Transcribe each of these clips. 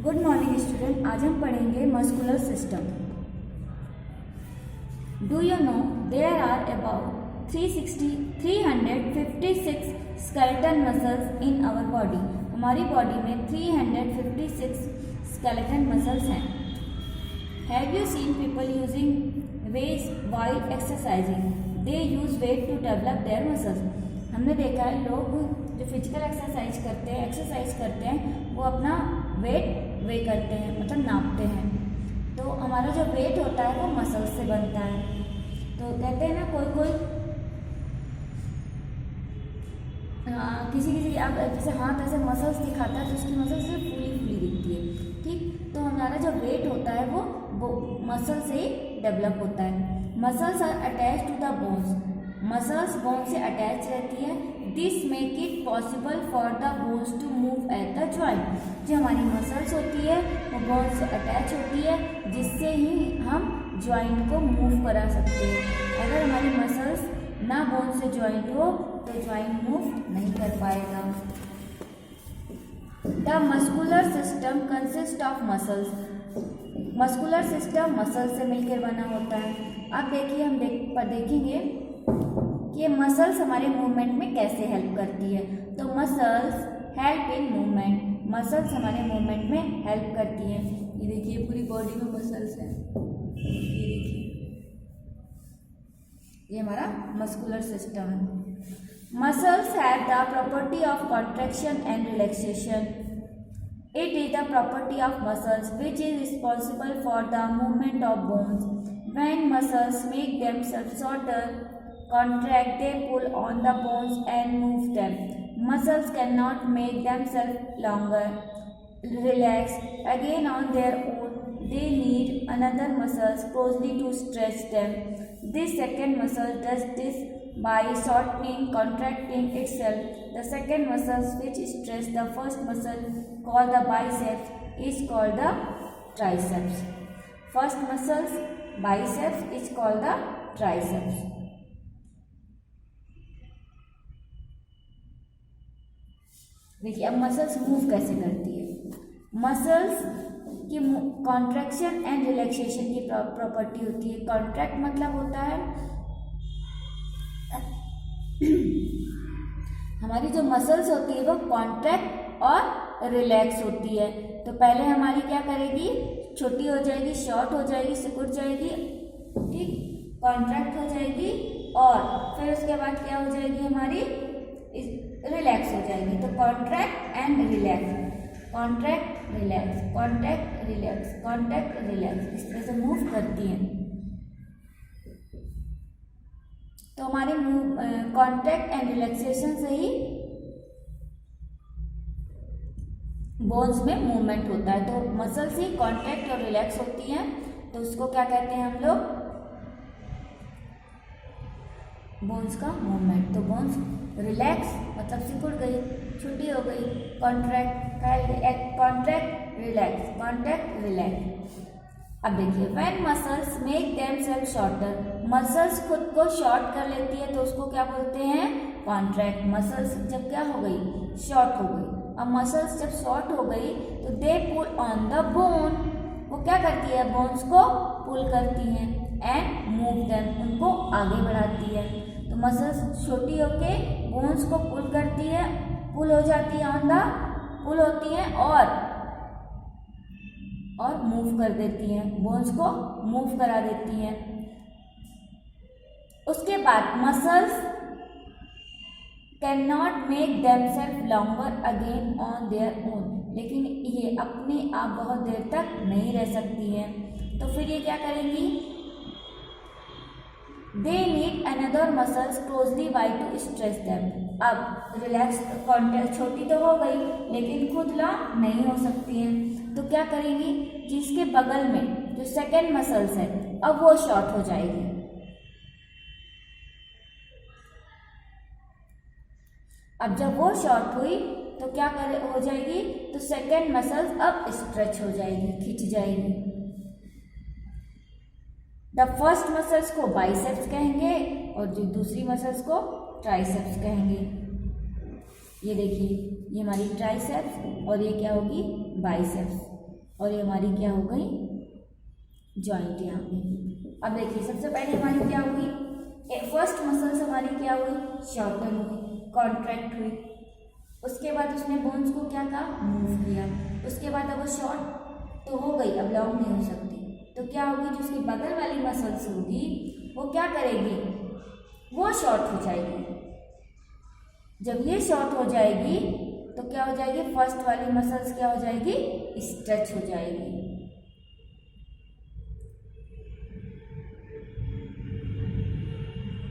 Good morning student. आज हम पढ़ेंगे muscular system. Do you know there are about 356 skeleton muscles in our body. हमारी body में 356 skeleton muscles हैं। Have you seen people using weights while exercising? They use weight to develop their muscles. हमने देखा है लोग जो physical exercise करते हैं वो अपना वे करते हैं, मतलब नापते हैं। तो हमारा जो वेट होता है वो मसल्स से बनता है। तो कहते हैं ना कोई किसी आप जैसे हाथ ऐसे मसल्स दिखाता है तो उसकी मसल्स सिर्फ फूली दिखती है, ठीक। तो हमारा जो वेट होता है वो मसल से डेवलप होता है। Muscles are attach to the bones. Muscles bone से अटैच रहती है। This make it possible for the bones to move at the joint. जो हमारी मसल्स होती है वो बोन से अटैच होती है, जिससे ही हम जॉइंट को मूव करा सकते हैं। अगर हमारी मसल्स ना बोन से जॉइंट हो तो जॉइंट मूव नहीं कर पाएगा। The muscular system consist of muscles. Muscular system muscle से मिलकर बना होता है। अब देखिए हम देखेंगे कि मसल्स हमारे मूवमेंट में कैसे हेल्प करती है। तो muscles help in movement. Muscles हमारे मूवमेंट में हेल्प करती हैं। ये देखिए पूरी बॉडी में मसल्स हैं। ये देखिए ये हमारा मस्कुलर सिस्टम है। Muscles have the property of contraction and relaxation. It is the property of muscles which is responsible for the movement of bones. When muscles make themselves shorter, contract, they pull on the bones and move them. Muscles cannot make themselves longer, relax again on their own. They need another muscles closely to stretch them. This second muscle does this by shortening, contracting itself. The second muscle which stretches the first muscle called the biceps is called the triceps. First muscles biceps is called the triceps. देखिए अब muscles move कैसे करती है। Muscles की contraction and relaxation की property होती है। Contract मतलब होता है हमारी जो मसल्स होती है वो कॉन्ट्रैक्ट और रिलैक्स होती है। तो पहले हमारी क्या करेगी, छोटी हो जाएगी, शॉर्ट हो जाएगी, सिकुड़ जाएगी, ठीक, कॉन्ट्रैक्ट हो जाएगी और फिर उसके बाद क्या हो जाएगी हमारी, रिलैक्स हो जाएगी। तो contract and relax, contract relax, contract relax, contract relax, इस तरह से मूव करती हैं। तो हमारे कॉन्ट्रैक्ट एंड रिलैक्सेशन से ही बोन्स में मूवमेंट होता है। तो मसल्स ही कॉन्ट्रैक्ट और रिलैक्स होती हैं, तो उसको क्या कहते हैं हम लोग, बोन्स का मूवमेंट। तो बोन्स रिलैक्स मतलब सिकुड़ गई, छोटी हो गई, contract, contract relax, contract relax. अब देखिए when muscles make themselves shorter, muscles खुद को शॉर्ट कर लेती है तो उसको क्या बोलते हैं, कॉन्ट्रैक्ट। मसल्स जब क्या हो गई, शॉर्ट हो गई। अब मसल्स जब शॉर्ट हो गई तो दे पुल ऑन द बोन, वो क्या करती है, बोन्स को पुल करती हैं, एंड मूव देम, उनको आगे बढ़ाती है। तो मसल्स छोटी होके बोन्स को पुल करती है, पुल हो जाती है, ऑन द पुल होती हैं और मूव कर देती हैं, बोन्स को मूव करा देती हैं। उसके बाद muscles can not make themselves longer again on their own, लेकिन ये अपने आप बहुत देर तक नहीं रह सकती हैं। तो फिर ये क्या करेंगी, they need another muscles closely by two stretch them. अब रिलैक्स कॉन्ट्रैक्ट छोटी तो हो गई लेकिन खुद लॉन्ग नहीं हो सकती हैं, तो क्या करेंगी, जिसके बगल में जो सेकेंड मसल्स है अब वो शॉर्ट हो जाएगी। अब जब वो शॉर्ट हुई तो क्या हो जाएगी, तो सेकेंड मसल्स अब स्ट्रेच हो जाएगी, खिंच जाएगी। द फर्स्ट मसल्स को बाइसेप्स कहेंगे और जो दूसरी मसल्स को ट्राइसेप्स कहेंगे। ये देखिए ये हमारी ट्राइसेप्स और ये क्या होगी, बाइसेप्स। और ये हमारी क्या हो गई, जॉइंट यहाँ पे। अब देखिए सबसे पहले हमारी क्या हुई, फर्स्ट मसल्स हमारी क्या हुई, शॉर्टन हुई, कॉन्ट्रैक्ट हुई। उसके बाद उसने बोन्स को क्या कहा, मूव किया। उसके बाद अब वो शॉर्ट तो हो गई, अब लॉन्ग नहीं हो सकती, तो क्या होगी, जो उसकी बगल वाली मसल्स होगी वो क्या करेगी, वो शॉर्ट हो जाएगी। जब ये शॉर्ट हो जाएगी तो क्या हो जाएगी, फर्स्ट वाली मसल्स क्या हो जाएगी, स्ट्रेच हो जाएगी।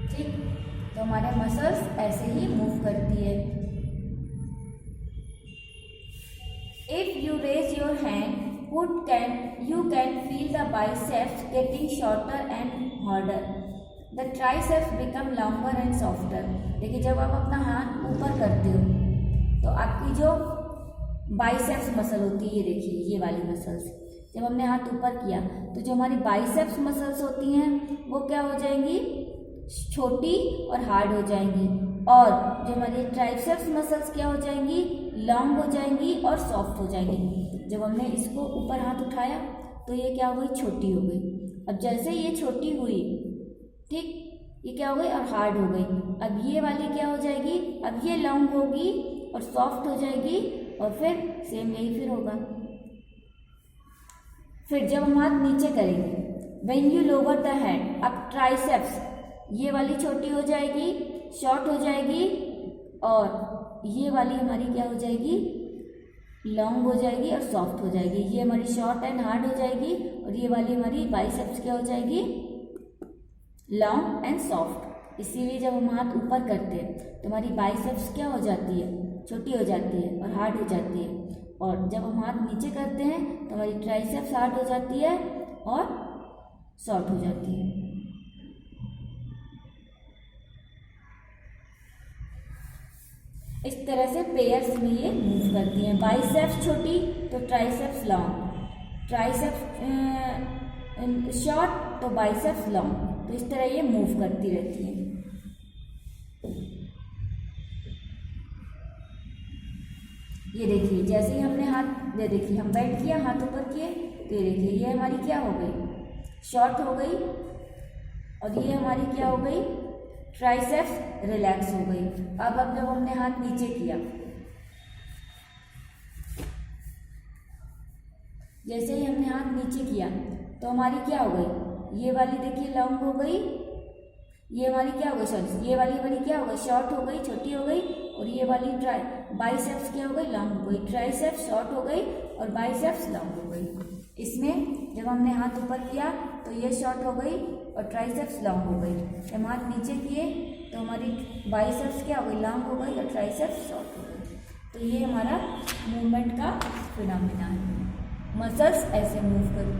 ठीक, तो हमारे मसल्स ऐसे ही मूव करती है। If you raise your hand you can feel the biceps getting shorter and harder. The triceps become longer and softer. देखिए जब आप अपना हाथ ऊपर करते हो तो आपकी जो बाइसेप्स मसल होती है, ये देखिए ये वाली मसल्स, जब हमने हाथ ऊपर किया तो जो हमारी बाइसेप्स मसल्स होती हैं वो क्या हो जाएंगी, छोटी और हार्ड हो जाएंगी, और जो हमारी ट्राइसेप्स मसल्स क्या हो जाएंगी, लॉन्ग हो जाएंगी और सॉफ्ट हो जाएंगी। जब हमने इसको ऊपर हाथ उठाया तो ये क्या हो गई, छोटी हो गई। अब जैसे ये छोटी हुई, ठीक, ये क्या हो गई और हार्ड हो गई। अब ये वाली क्या हो जाएगी, अब ये लॉन्ग होगी और सॉफ्ट हो जाएगी, और फिर सेम यही फिर होगा। फिर जब हम हाथ नीचे करेंगे, when you lower the head, अब ट्राइसेप्स ये वाली छोटी हो जाएगी, शॉर्ट हो जाएगी, और ये वाली हमारी क्या हो जाएगी, लॉन्ग हो जाएगी और सॉफ्ट हो जाएगी। ये हमारी शॉर्ट एंड हार्ड हो जाएगी, और ये वाली हमारी बाइसेप्स क्या हो जाएगी, लॉन्ग एंड सॉफ्ट। इसीलिए जब हम हाथ ऊपर करते हैं तो हमारी बाइसेप्स क्या हो जाती है, छोटी हो जाती है और हार्ड हो जाती है, और जब हम हाथ नीचे करते हैं तो हमारी ट्राइसेप्स हार्ड हो जाती है और शॉर्ट हो जाती है। इस तरह से पेयर्स में ये मूव करती हैं, बाइसेप्स छोटी तो ट्राइसेप्स लॉन्ग, ट्राइसेप्स शॉर्ट तो बाइसेप्स लॉन्ग, तो इस तरह ये मूव करती रहती हैं। ये देखिए जैसे ही हमने हाथ, ये देखिए हम बैठ किया, हाथ ऊपर किए, तो ये देखिए ये हमारी क्या हो गई, शॉर्ट हो गई, और ये हमारी क्या हो गई, ट्राइसेप्स रिलैक्स हो गई। अब जब हमने हाथ नीचे किया, जैसे ही हमने हाथ नीचे किया तो हमारी क्या हो गई, ये वाली देखिए लॉन्ग हो गई, ये हमारी क्या हो गई, सॉरी ये वाली हमारी क्या हो गई, शॉर्ट हो गई, छोटी हो गई, और ये वाली बाइसेप्स क्या हो गई, लॉन्ग हो गई। ट्राइसेप्स शॉर्ट हो गई और बाइसेप्स लॉन्ग हो गई। इसमें जब हमने हाथ ऊपर किया तो ये शॉर्ट हो गई और ट्राइसेप्स लॉन्ग हो गई। जब हाथ नीचे किए तो हमारी बाइसेप्स क्या हो गई, लॉन्ग हो गई और ट्राइसेप्स शॉर्ट हो गई। तो ये हमारा मूवमेंट का फिनोमेना है, मसल्स ऐसे मूव करती है।